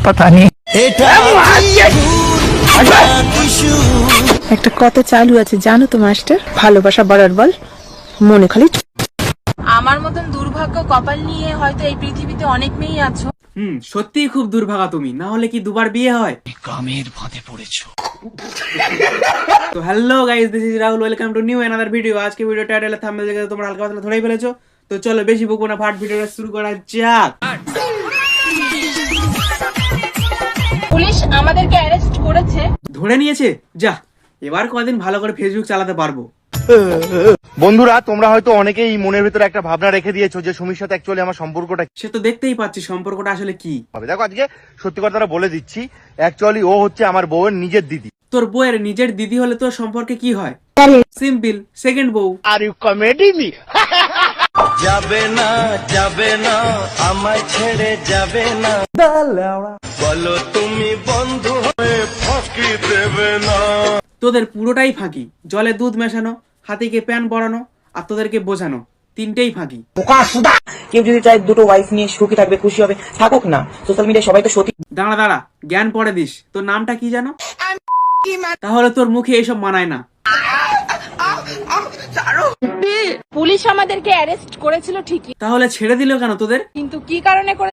पता नहीं একটা কথা চালু আছে জানো তো মাস্টার, ভালোবাসা বাড়ার বল মনে খালি। আমার মতন দুর্ভাগ্য কপাল নিয়ে হয়তো এই পৃথিবীতে অনেক মেয়েই আছো। সত্যিই খুব দুর্ভাগা তুমি, না হলে কি দুবার বিয়ে হয়? কামের ফাঁদে পড়েছো। তো hello guys, this is Rahul, welcome to new another video. আজকে ভিডিও টাইটেল থাম্বনেল দেখে তোমরা হালকা পাতলা ধরেই ফেলেছো। তো চলো বেশি বকবো না, ফাট ভিডিওটা শুরু করা যাক। পুলিশ আমাদেরকে অ্যারেস্ট করেছে। ধরে নিয়েছে? যা, এবার কদিন ভালো করে ফেসবুক চালাতে পারবো। বন্ধুরা, তোমরা হয়তো অনেকেই মনের ভিতরে একটা ভাবনা রেখে দিয়েছো যে সুমির সাথে অ্যাকচুয়ালি আমার সম্পর্কটা সে তো দেখতেই পাচ্ছি সম্পর্কটা আসলে কি হবে। দেখো, আজকে সত্যি কথাটা বলে দিচ্ছি, অ্যাকচুয়ালি ও হচ্ছে আমার বউয়ের নিজের দিদি। তোর বউয়ের নিজের দিদি হলে তোর সম্পর্কে কি হয়? সিম্পল, সেকেন্ড বউ। Are you comedy me? যাবে না আমায় ছেড়ে যাবে না, বলো তুমি বন্ধু হয়ে ফাঁকি দেবে না। তোদের পুরোটাই ফাঁকি। জলে দুধ মেশানো, হাতিকে প্যান পরানো, আর তোদেরকে বোঝানো, তিনটেই ফাঁকি। কেউ যদি চায় দুটো ওয়াইফ নিয়ে সুখী থাকবে, খুশি হবে, থাকুক না। সোশ্যাল মিডিয়ায় সবাই তো সতী। দাঁড়া দাঁড়া, জ্ঞান পরে দিস। তোর নামটা কি জানো? তাহলে তোর মুখে এইসব মানায় না। পুলিশ আমাদেরকে অ্যারেস্ট করেছিল ঠিকই, তাহলে ছেড়ে দিল কেন তোদের? কিন্তু কি কারণে করে